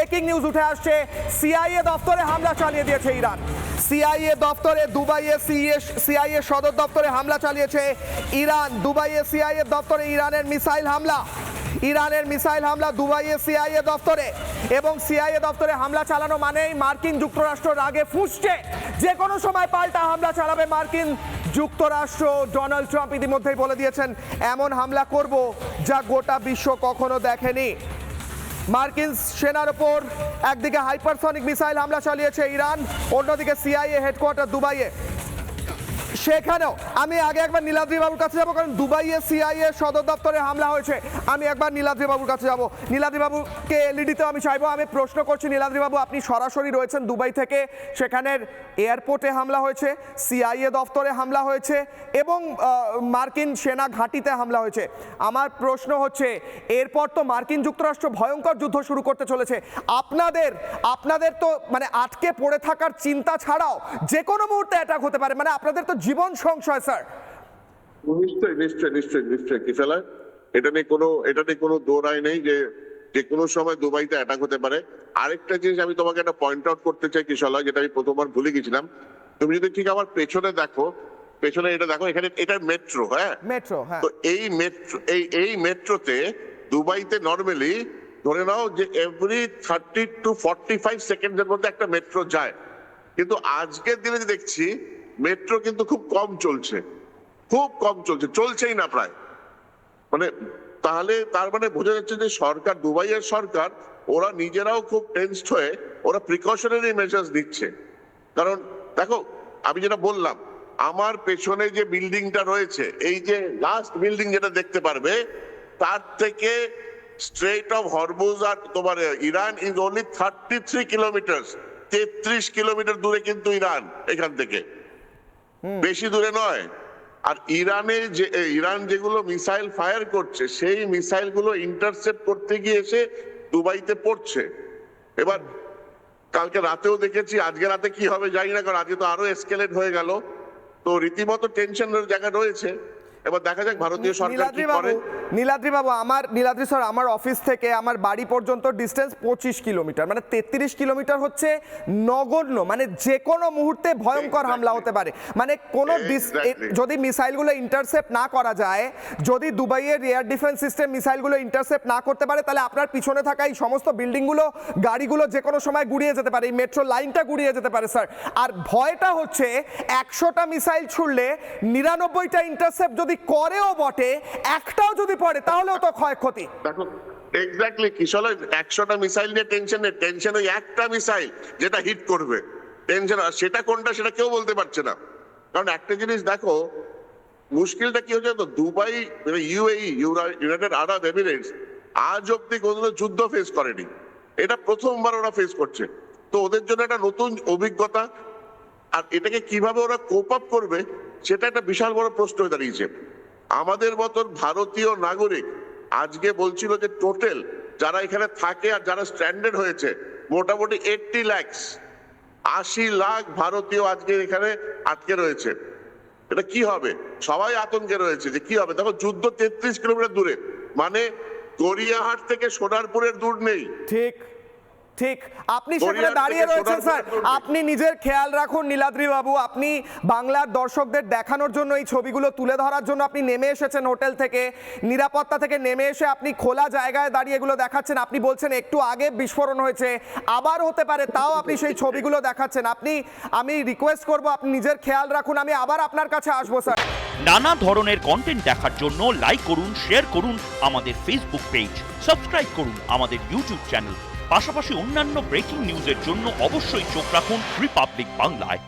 Breaking news উঠে আসছে, CIA দপ্তরে হামলা চালিয়ে দিয়েছে ইরান। সিআইএ দপ্তরে, দুবাইয়ে সিআইএ সদর দপ্তরে হামলা চালিয়েছে ইরান। দুবাইয়ে সিআইএ দপ্তরে ইরানের মিসাইল হামলা দুবাইয়ে সিআইএ দপ্তরে। এবং সিআইএ দপ্তরে হামলা চালানো মানেই মার্কিন যুক্তরাষ্ট্র রাগে ফুঁসছে, যে কোনো সময় পাল্টা হামলা চালাবে মার্কিন যুক্তরাষ্ট্র। ডোনাল্ড ট্রাম্প ইতিমধ্যেই বলে দিয়েছেন, এমন হামলা করব যা গোটা বিশ্ব কখনো দেখেনি। মার্কিন সেনার ওপর একদিকে হাইপারসনিক মিসাইল হামলা চালিয়েছে ইরান, অন্যদিকে সিআইএ হেডকোয়ার্টার দুবাইয়ে। সেখানেও আমি আগে একবার নীলাদ্রি বাবুর কাছে যাবো, কারণ দুবাইয়ে সিআইএ সদর দপ্তরে হামলা হয়েছে। আমি একবার নীলাদ্রি বাবুর কাছে যাবো। নীলাদ্রি বাবুকে এলইডিতেও আমি চাইবো। আমি প্রশ্ন করছি নীলাদ্রি বাবু, আপনি সরাসরি রয়েছেন দুবাই থেকে। সেখানের এয়ারপোর্টে হামলা হয়েছে, সিআইএ দপ্তরে হামলা হয়েছে এবং মার্কিন সেনা ঘাঁটিতে হামলা হয়েছে। আমার প্রশ্ন হচ্ছে, এরপর তো মার্কিন যুক্তরাষ্ট্র ভয়ঙ্কর যুদ্ধ শুরু করতে চলেছে। আপনাদের তো মানে আটকে পড়ে থাকার চিন্তা ছাড়াও যে কোনো মুহূর্তে অ্যাটাক হতে পারে, মানে আপনাদের তো জীবন সংশয় স্যার। নিশ্চয়ই কিফেলা, এটা নিয়ে কোনো দোরাই নেই যে কোনো সময় দুবাইতে অ্যাটাক হতে পারে। আরেকটা জিনিস আমি তোমাকে একটা পয়েন্ট আউট করতে চাই কিশলা, যেটা আমি প্রথমবার ভুলে গেছিলাম। তুমি যদি ঠিক আমার পেছনে দেখো, এটা দেখো, এখানে এটা মেট্রো। হ্যাঁ, মেট্রো। তো এই মেট্রোতে দুবাইতে নর্মালি ধরে নাও যে এভরি 30 to 45 সেকেন্ডের মধ্যে একটা মেট্রো যায়, কিন্তু আজকের দিনে দেখছি মেট্রো কিন্তু খুব কম চলছে, চলছেই না প্রায়। মানে তার মানে বোঝা যাচ্ছে যে সরকার, দুবাইয়ের সরকার, ওরা নিজেরাও খুব টেনসড হয়ে ওরা প্রিকশনারি মেজার্স দিচ্ছে। কারণ দেখো, আমি যেটা বললাম, আমার পেছনে যে বিল্ডিংটা রয়েছে, এই যে লাস্ট বিল্ডিং যেটা দেখতে পারবে, তার থেকে স্ট্রেট অফ হরমুজ আর তোমার Iran is only 33 kilometre, 33 kilometre দূরে কিন্তু ইরান এখান থেকে, বেশি দূরে নয়। আর ইরান যেগুলো মিসাইল ফায়ার করছে, সেই মিসাইল গুলো ইন্টারসেপ্ট করতে গিয়ে এসে দুবাইতে পড়ছে। এবার কালকে রাতেও দেখেছি, আজকে রাতে কি হবে জানি না, কারণ আজকে তো আরো এসকেলেট হয়ে গেল। তো রীতিমতো টেনশনের জায়গা রয়েছে। এবার দেখা যাক ভারতীয় সরকার কি করে। নীলাদ্রি বাবু, আমার অফিস থেকে আমার বাড়ি পর্যন্ত ডিস্টেন্স 25 কিলোমিটার, মানে 33 কিলোমিটার হচ্ছে নগণ্য। মানে যে কোনো মুহূর্তে ভয়ঙ্কর হামলা হতে পারে। মানে কোনো যদি মিসাইলগুলো ইন্টারসেপ্ট না করা যায়, যদি দুবাইয়ের এয়ার ডিফেন্স সিস্টেম মিসাইলগুলো ইন্টারসেপ্ট না করতে পারে, তাহলে আপনার পিছনে থাকা এই সমস্ত বিল্ডিংগুলো, গাড়িগুলো যে কোনো সময় গুড়িয়ে যেতে পারে, এই মেট্রো লাইনটা গুড়িয়ে যেতে পারে স্যার। আর ভয়টা হচ্ছে 100টা মিসাইল ছুড়লে 99টা ইন্টারসেপ্ট যদি করেও বটে, একটাও যদি পড়ে তাহলেও তো ক্ষয়ক্ষতি। দেখো এক্স্যাক্টলি কিশোর, 100টা মিসাইল নিয়ে টেনশন ওই একটা মিসাইল যেটা হিট করবে টেনশন, আর সেটা কোনটা সেটা কেউ বলতে পারছে না। কারণ একটা জিনিস দেখো, মুশকিলটা কি হচ্ছে, তো দুবাই ইউএই, ইউনাইটেড আরব এমিরেটস আজ অব্দি কোনো যুদ্ধ ফেস করেনি, এটা প্রথমবার ওরা ফেস করছে। তো ওদের জন্য একটা নতুন অভিজ্ঞতা, আর এটাকে কিভাবে ওরা কোপ আপ করবে সেটা একটা বিশাল বড় প্রশ্ন হয়ে দাঁড়িয়েছে। আমাদের মতন ভারতীয় নাগরিক আজকে বলছিল যে টোটাল যারা এখানে থাকে আর যারা স্ট্যান্ডার্ড হয়েছে মোটামুটি 80 লাখ ভারতীয় আজকে এখানে আটকে রয়েছে। এটা কি হবে, সবাই আতঙ্কে রয়েছে যে কি হবে। দেখো যুদ্ধ 33 কিলোমিটার দূরে, মানে গড়িয়াহাট থেকে সোনারপুরের দূর নেই। ঠিক, আপনি সেখানে দাঁড়িয়ে রয়েছেন স্যার। আপনি নিজের খেয়াল রাখুন নীলাদ্রি বাবু। আপনি বাংলার দর্শকদের দেখানোর জন্য, এই ছবিগুলো তুলে ধরার জন্য আপনি নেমে এসেছেন হোটেল থেকে, নিরাপত্তা থেকে নেমে এসে আপনি খোলা জায়গায় দাঁড়িয়ে এগুলো দেখাচ্ছেন। আপনি বলছেন একটু আগে বিস্ফোরণ হয়েছে, আবার হতে পারে, তাও আপনি সেই ছবিগুলো দেখাচ্ছেন। আমি রিকোয়েস্ট করব, আপনি নিজের খেয়াল রাখুন। আমি আবার আপনার কাছে আসবো স্যার। নানা ধরনের কন্টেন্ট দেখার জন্য লাইক করুন, শেয়ার করুন আমাদের ফেসবুক পেজ, সাবস্ক্রাইব করুন আমাদের ইউটিউব চ্যানেল। পাশাপাশি অন্যান্য ব্রেকিং নিউজের জন্য অবশ্যই চোখ রাখুন রিপাবলিক বাংলায়।